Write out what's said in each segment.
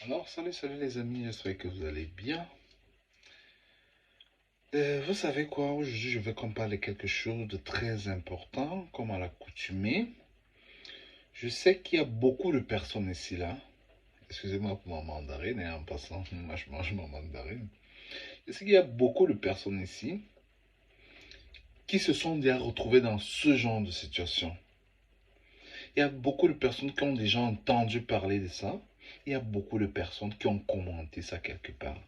Alors, salut les amis, j'espère que vous allez bien. Vous savez quoi, aujourd'hui je vais qu'on parle de quelque chose de très important, comme à l'accoutumée. Je sais qu'il y a beaucoup de personnes ici là. Excusez-moi pour ma mandarine, en passant, moi je mange ma mandarine. Je sais qu'il y a beaucoup de personnes ici qui se sont déjà retrouvées dans ce genre de situation. Il y a beaucoup de personnes qui ont déjà entendu parler de ça. Il y a beaucoup de personnes qui ont commenté ça quelque part.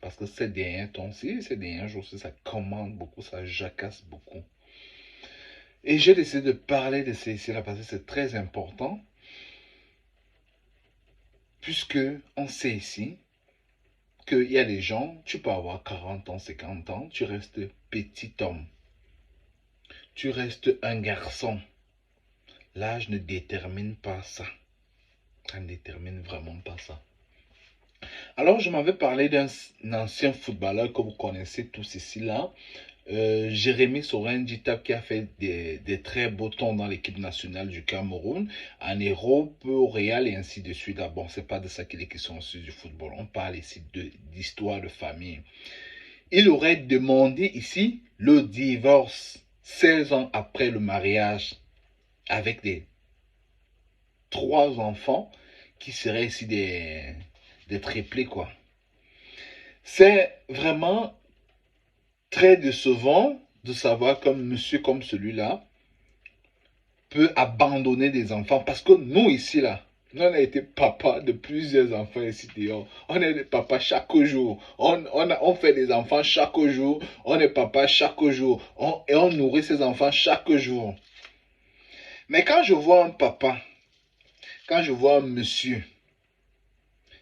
Parce que ces derniers temps-ci, ces derniers jours-ci, ça commande beaucoup, ça jacasse beaucoup. Et j'ai décidé de parler de ceci-là parce que c'est très important. Puisque on sait ici qu'il y a des gens, tu peux avoir 40 ans, 50 ans, tu restes petit homme. Tu restes un garçon. L'âge ne détermine pas ça. Ça ne détermine vraiment pas ça. Alors, je m'avais parlé d'un ancien footballeur que vous connaissez tous ici là. Jérémy Sorin-Dita qui a fait des très beaux temps dans l'équipe nationale du Cameroun, en Europe, au Real et ainsi de suite. Ah bon, c'est pas de ça qu'il est question aussi du football. On parle ici d'histoire de famille. Il aurait demandé ici le divorce 16 ans après le mariage avec des trois enfants qui seraient ici des triplés quoi. C'est vraiment très décevant de savoir qu'un monsieur comme celui-là peut abandonner des enfants. Parce que nous, ici, là, nous, on a été papa de plusieurs enfants ici dehors. On est des papas chaque jour. On fait des enfants chaque jour. On est papa chaque jour. Et on nourrit ses enfants chaque jour. Mais quand je vois un papa, quand je vois un monsieur,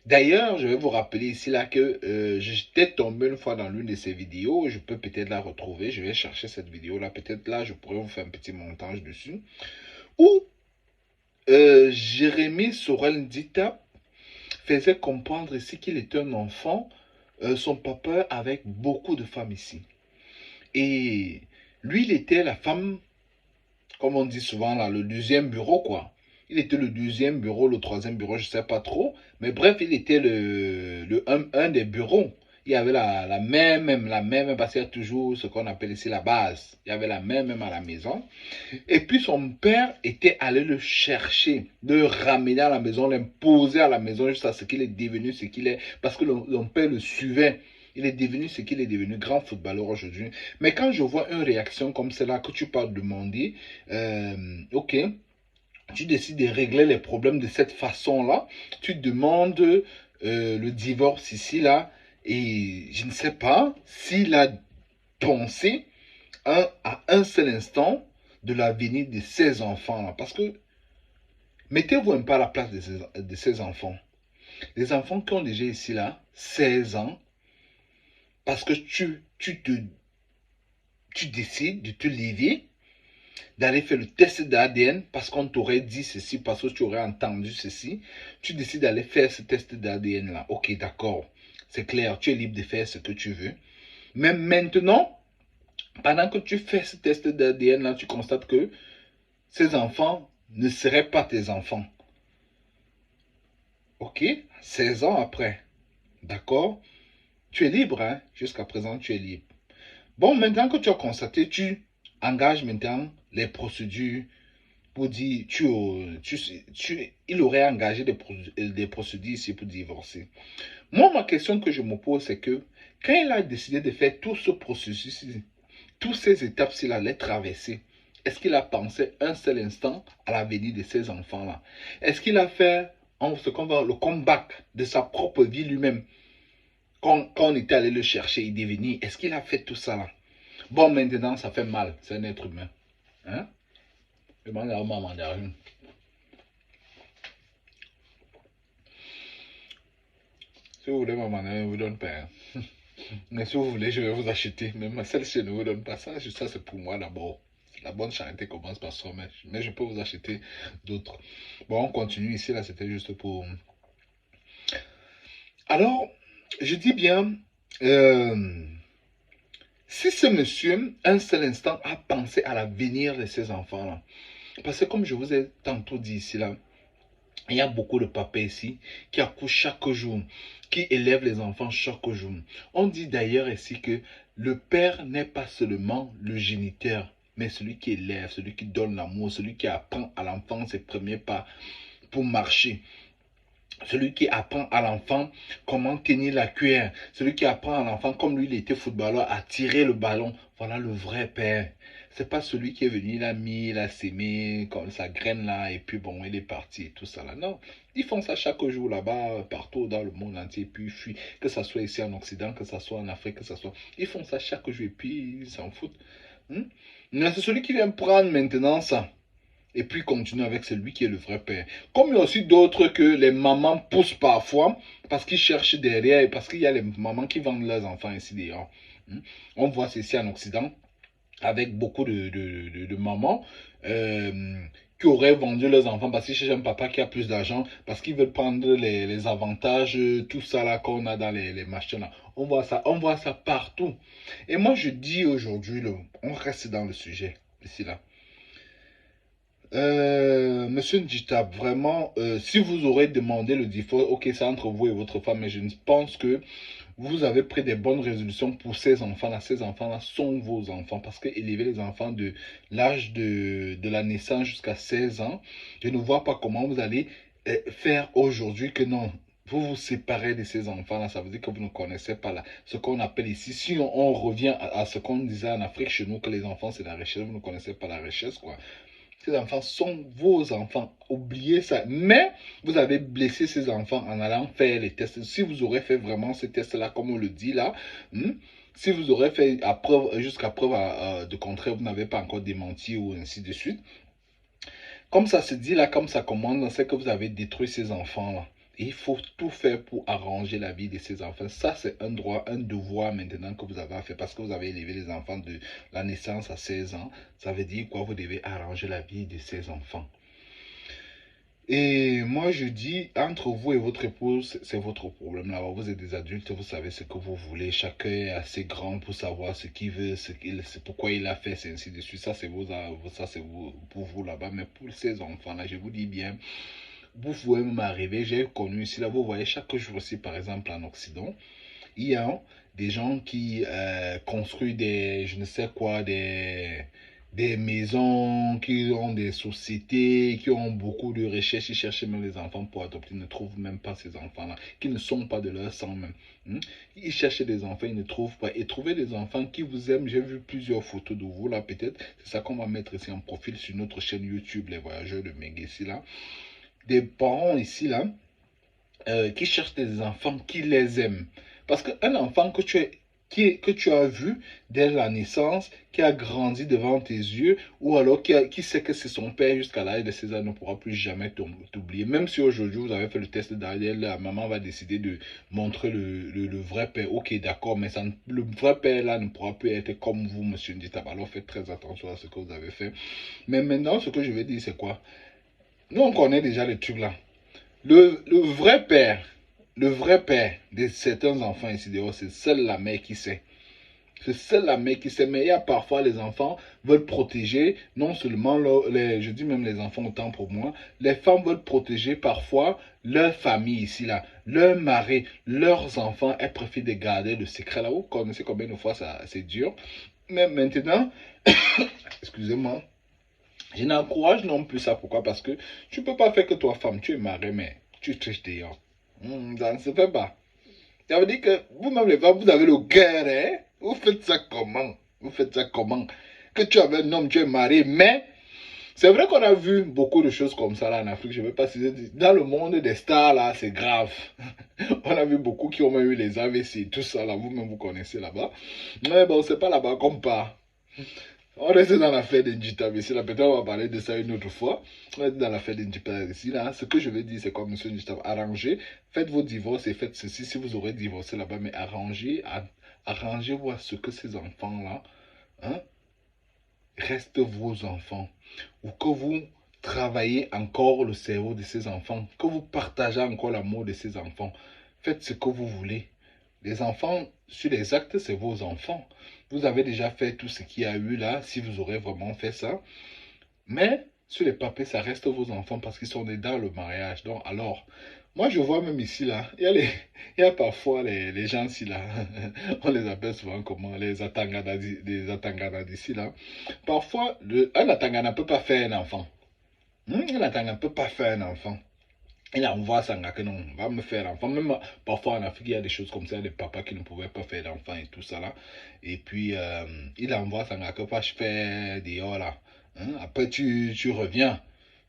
d'ailleurs, je vais vous rappeler ici là que j'étais tombé une fois dans l'une de ces vidéos. Je peux peut-être la retrouver. Je vais chercher cette vidéo là. Peut-être là, je pourrais vous faire un petit montage dessus. Où Jérémy Sorel Dita faisait comprendre ici qu'il était un enfant, son papa avec beaucoup de femmes ici. Et lui, il était la femme, comme on dit souvent là, le deuxième bureau quoi. Il était le deuxième bureau, le troisième bureau, je ne sais pas trop. Mais bref, il était un des bureaux. Il y avait la même, parce qu'il y a toujours ce qu'on appelle ici la base. Il y avait la même à la maison. Et puis son père était allé le chercher, le ramener à la maison, l'imposer à la maison jusqu'à ce qu'il est devenu ce qu'il est. Parce que son père le suivait. Il est devenu ce qu'il est devenu, grand footballeur aujourd'hui. Mais quand je vois une réaction comme celle-là que tu peux demander, ok, tu décides de régler les problèmes de cette façon-là, tu demandes le divorce ici, là, et je ne sais pas s'il a pensé à un seul instant de l'avenir de ces enfants-là. Parce que mettez-vous un peu à la place de ces enfants. Les enfants qui ont déjà ici là 16 ans, parce que tu décides de te lever, d'aller faire le test d'ADN, parce qu'on t'aurait dit ceci, parce que tu aurais entendu ceci, tu décides d'aller faire ce test d'ADN là. Ok, d'accord, c'est clair, tu es libre de faire ce que tu veux. Mais maintenant, pendant que tu fais ce test d'ADN là, tu constates que ces enfants ne seraient pas tes enfants. Ok, 16 ans après. D'accord. Tu es libre, hein. Jusqu'à présent, tu es libre. Bon, maintenant que tu as constaté, tu engages maintenant les procédures pour dire, il aurait engagé des procédures ici pour divorcer. Moi, ma question que je me pose, c'est que quand il a décidé de faire tout ce processus, toutes ces étapes-ci, les traverser, est-ce qu'il a pensé un seul instant à l'avenir de ses enfants-là? Est-ce qu'il a fait ce qu'on va le comeback de sa propre vie lui-même quand on était allé le chercher et devenir? Est-ce qu'il a fait tout ça là? Bon, maintenant, ça fait mal. C'est un être humain. Hein? Je demande à ma mandarine. Si vous voulez ma mandarine, je ne vous donne pas. Hein. Mais si vous voulez, je vais vous acheter. Mais celle-ci ne vous donne pas ça. Ça, c'est pour moi d'abord. La bonne charité commence par soi, mais je peux vous acheter d'autres. Bon, on continue ici, là, c'était juste pour... Alors, je dis bien, euh, si ce monsieur, un seul instant, a pensé à l'avenir de ses enfants-là, parce que comme je vous ai tantôt dit ici, là, Il y a beaucoup de papas ici qui accouchent chaque jour, qui élèvent les enfants chaque jour. On dit d'ailleurs ici que le père n'est pas seulement le géniteur, mais celui qui élève, celui qui donne l'amour, celui qui apprend à l'enfant ses premiers pas pour marcher. Celui qui apprend à l'enfant comment tenir la cuillère. Celui qui apprend à l'enfant, comme lui, il était footballeur, à tirer le ballon. Voilà le vrai père. C'est pas celui qui est venu, il a mis, il a sémé comme sa graine là, et puis bon, il est parti et tout ça là. Non, ils font ça chaque jour là-bas, partout dans le monde entier, et puis ils fuient, que ça soit ici en Occident, que ça soit en Afrique, que ça soit. Ils font ça chaque jour, et puis ils s'en foutent. Mais c'est celui qui vient prendre maintenant ça et puis continue avec celui qui est le vrai père. Comme il y a aussi d'autres que les mamans poussent parfois parce qu'ils cherchent derrière et parce qu'il y a les mamans qui vendent leurs enfants ici dehors. On voit ceci en Occident avec beaucoup de mamans qui auraient vendu leurs enfants parce qu'ils cherchent un papa qui a plus d'argent, parce qu'ils veulent prendre les avantages, tout ça là qu'on a dans les machins là. On voit ça partout. Et moi je dis aujourd'hui, on reste dans le sujet ici là. Monsieur Njitab, vraiment, si vous aurez demandé le divorce, ok, c'est entre vous et votre femme, mais je pense que vous avez pris des bonnes résolutions pour ces enfants-là. Ces enfants-là sont vos enfants parce que élever les enfants de l'âge de la naissance jusqu'à 16 ans, je ne vois pas comment vous allez faire aujourd'hui que non. Vous vous séparez de ces enfants-là, ça veut dire que vous ne connaissez pas là, ce qu'on appelle ici. Si on revient à ce qu'on disait en Afrique chez nous, que les enfants c'est la richesse, vous ne connaissez pas la richesse, quoi. Ces enfants sont vos enfants. Oubliez ça. Mais vous avez blessé ces enfants en allant faire les tests. Si vous aurez fait vraiment ces tests-là, comme on le dit là, si vous aurez fait jusqu'à preuve de contraire, vous n'avez pas encore démenti ou ainsi de suite. Comme ça se dit là, comme ça commande, c'est que vous avez détruit ces enfants-là. Il faut tout faire pour arranger la vie de ces enfants. Ça, c'est un droit, un devoir maintenant que vous avez à faire parce que vous avez élevé les enfants de la naissance à 16 ans. Ça veut dire quoi? Vous devez arranger la vie de ces enfants. Et moi, je dis, entre vous et votre épouse, c'est votre problème là. Vous êtes des adultes, vous savez ce que vous voulez. Chacun est assez grand pour savoir ce qu'il veut, c'est pourquoi il a fait, c'est ainsi de suite. Ça, c'est pour vous là-bas. Mais pour ces enfants-là, je vous dis bien, vous pouvez m'arriver. J'ai connu ici, là, vous voyez, chaque jour aussi, par exemple, en Occident, il y a des gens qui construisent des, je ne sais quoi, des maisons, qui ont des sociétés, qui ont beaucoup de recherches, ils cherchent même les enfants pour adopter, ils ne trouvent même pas ces enfants-là, qui ne sont pas de leur sang même. Ils cherchent des enfants, ils ne trouvent pas. Et trouver des enfants qui vous aiment, j'ai vu plusieurs photos de vous là peut-être, c'est ça qu'on va mettre ici en profil sur notre chaîne YouTube, les voyageurs de Mengessi là. Des parents ici là, qui cherchent des enfants qui les aiment. Parce qu'un enfant que tu as vu dès la naissance, qui a grandi devant tes yeux, ou alors qui sait que c'est son père jusqu'à l'âge de 16 ans, ne pourra plus jamais t'oublier. Même si aujourd'hui vous avez fait le test d'ADN, la maman va décider de montrer le vrai père. Ok, d'accord, mais le vrai père là ne pourra plus être comme vous, monsieur Ndita. Alors faites très attention à ce que vous avez fait. Mais maintenant, ce que je vais dire, c'est quoi? Nous, on connaît déjà les trucs là. Le vrai père de certains enfants ici dehors, c'est seule la mère qui sait. C'est seule la mère qui sait. Mais il y a parfois les enfants veulent protéger, non seulement, je dis même les enfants autant pour moi, les femmes veulent protéger parfois leur famille ici, là, leur mari, leurs enfants. Elles préfèrent de garder le secret là. Vous connaissez combien de fois ça, c'est dur. Mais maintenant, excusez-moi, je n'encourage non plus ça. Pourquoi? Parce que tu ne peux pas faire que toi, femme, tu es mariée, mais tu triches dehors. Ça ne se fait pas. Ça veut dire que vous-même, les femmes, vous avez le cœur, hein? Vous faites ça comment? Vous faites ça comment? Que tu avais un homme, tu es marié, mais c'est vrai qu'on a vu beaucoup de choses comme ça là en Afrique. Je ne vais pas citer. Dans le monde des stars, là, c'est grave. On a vu beaucoup qui ont même eu les AVC, tout ça là, vous-même vous connaissez là-bas. Mais bon, c'est pas là-bas qu'on part. On reste dans l'affaire de Njita ici, là, peut-être on va parler de ça une autre fois. On reste dans l'affaire de Njita ici, là. Ce que je veux dire, c'est comme monsieur Njita, arrangez, faites vos divorces et faites ceci si vous aurez divorcé là-bas, mais arrangez-vous à ce que ces enfants-là, hein, restent vos enfants. Ou que vous travaillez encore le cerveau de ces enfants, que vous partagez encore l'amour de ces enfants. Faites ce que vous voulez. Les enfants, sur les actes, c'est vos enfants. Vous avez déjà fait tout ce qu'il y a eu là, si vous aurez vraiment fait ça. Mais sur les papiers, ça reste vos enfants parce qu'ils sont nés dans le mariage. Donc, alors, moi, je vois même ici, là, il y a parfois les gens ici, là, on les appelle souvent comment, les Atangana d'ici, là. Parfois, un Atangana ne peut pas faire un enfant. Un Atangana ne peut pas faire un enfant. Il envoie ça que non, va me faire l'enfant. Même parfois en Afrique, il y a des choses comme ça, des papas qui ne pouvaient pas faire d'enfant et tout ça là. Et puis, il envoie ça que pas je fais dehors là. Après, tu reviens.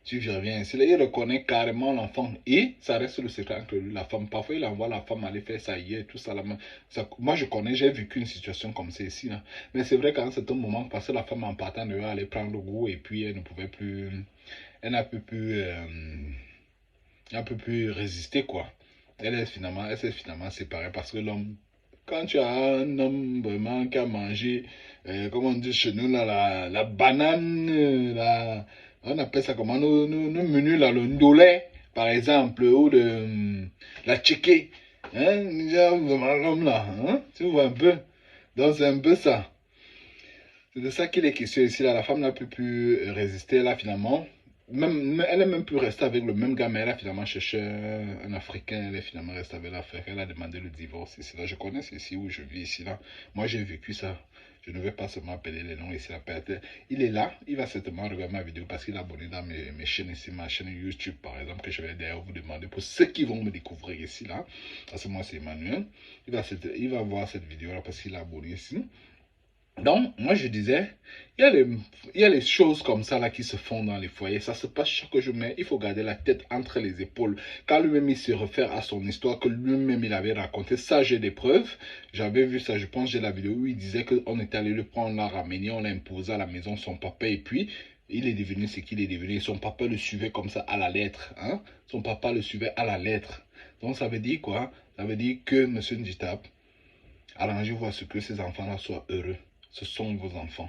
Tu reviens. C'est là, il reconnaît carrément l'enfant. Et ça reste le secret entre lui, la femme. Parfois, il envoie la femme aller faire ça hier, tout ça là. Moi, je connais, j'ai vécu une situation comme ça ici là. Mais c'est vrai qu'à un certain moment, parce que la femme en partant de là, allait prendre goût et puis elle ne pouvait plus. Elle n'a plus pu. Un peu plus résister, quoi. Elle s'est finalement séparée parce que l'homme, quand tu as un homme vraiment qui a mangé, comme on dit chez nous, là, la banane, on appelle ça comment, nos menus, là, le ndolé, par exemple, ou la tchéké, hein, déjà, vraiment l'homme là, hein, tu vois un peu. Donc c'est un peu ça. C'est de ça qu'il est question ici, là. La femme n'a plus pu résister, là, finalement. Elle est même plus restée avec le même gars, mais elle a finalement cherché un Africain. Elle est finalement restée avec l'Africain. Elle a demandé le divorce ici, là. Je connais ici où je vis, ici, là. Moi, j'ai vécu ça. Je ne vais pas seulement appeler les noms ici, là. Il est là. Il va certainement regarder ma vidéo parce qu'il est abonné dans mes chaînes ici, ma chaîne YouTube, par exemple, que je vais d'ailleurs vous demander pour ceux qui vont me découvrir ici, là. Parce que moi, c'est Emmanuel. Il va voir cette vidéo, là, parce qu'il est abonné ici. Donc, moi je disais, il y a les choses comme ça là qui se font dans les foyers. Ça se passe chaque jour, mais il faut garder la tête entre les épaules. Quand lui-même il se réfère à son histoire que lui-même il avait raconté, ça j'ai des preuves. J'avais vu ça, je pense, j'ai la vidéo où il disait qu'on était allé le prendre, on l'a ramené, on l'a imposé à la maison son papa et puis il est devenu ce qu'il est devenu. Son papa le suivait comme ça à la lettre. Hein? Son papa le suivait à la lettre. Donc ça veut dire quoi? Ça veut dire que M. Njitap, arrangez-vous à ce que ces enfants-là soient heureux. Ce sont vos enfants.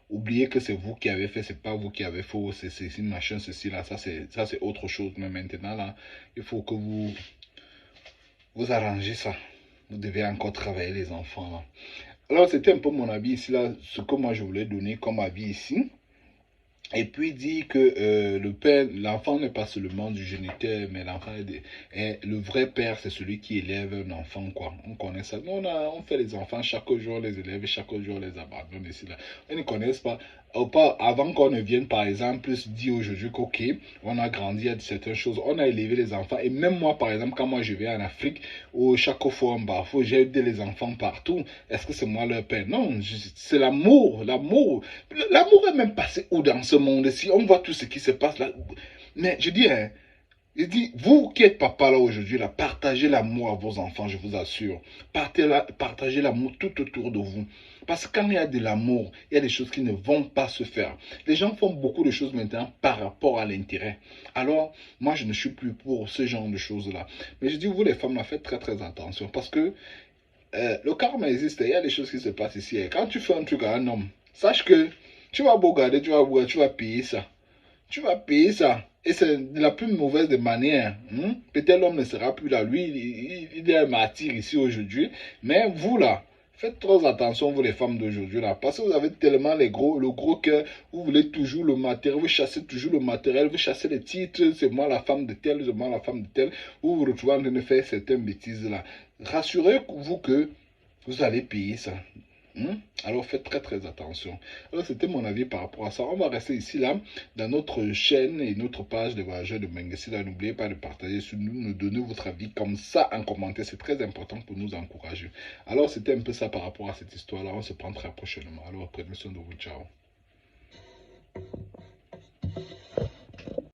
Oubliez que c'est vous qui avez fait, c'est pas vous qui avez fait, c'est une machin, ceci, là, ça c'est autre chose. Mais maintenant, là, il faut que vous arrangez ça. Vous devez encore travailler les enfants, là. Alors, c'était un peu mon avis ici, là, ce que moi je voulais donner comme avis ici. Et puis dit que le père, l'enfant n'est pas seulement du géniteur, mais l'enfant est le vrai père, c'est celui qui élève un enfant, quoi. On connaît ça. Nous, on fait les enfants chaque jour, les élèves, chaque jour les abandonne ici, là. Ils ne connaissent pas. Avant qu'on ne vienne, par exemple, se dire aujourd'hui qu'ok, on a grandi à certaines choses, on a élevé les enfants. Et même moi, par exemple, quand moi je vais en Afrique, où chaque fois en Bafou, j'ai aidé les enfants partout. Est-ce que c'est moi leur père? Non, c'est l'amour, l'amour. L'amour est même passé où dans ce monde-ci? On voit tout ce qui se passe là. Mais je dis, hein, il dit, vous qui êtes papa là aujourd'hui, là, partagez l'amour à vos enfants, je vous assure. Partagez l'amour tout autour de vous. Parce que quand il y a de l'amour, il y a des choses qui ne vont pas se faire. Les gens font beaucoup de choses maintenant par rapport à l'intérêt. Alors, moi, je ne suis plus pour ce genre de choses-là. Mais je dis, vous les femmes, là, faites très très attention. Parce que le karma existe, il y a des choses qui se passent ici. Et quand tu fais un truc à un homme, sache que tu vas beau garder, tu vas payer ça. Tu vas payer ça. Et c'est la plus mauvaise des manières. Peut-être l'homme ne sera plus là. Lui, il est un martyr ici aujourd'hui. Mais vous là, faites trop attention, vous les femmes d'aujourd'hui là. Parce que vous avez tellement le gros cœur. Vous voulez toujours le matériel. Vous chassez toujours le matériel. Vous chassez les titres. C'est moi la femme de tel, c'est moi la femme de tel. Vous vous retrouvez en train de faire certaines bêtises là. Rassurez-vous que vous allez payer ça. Alors faites très très attention. Alors c'était mon avis par rapport à ça. On va rester ici là dans notre chaîne et notre page de voyageurs de Mengessi. N'oubliez pas de partager sur nous, nous donner votre avis comme ça en commentaire. C'est très important pour nous encourager. Alors c'était un peu ça par rapport à cette histoire là. On se prend très prochainement. Alors prenez soin de vous. Ciao.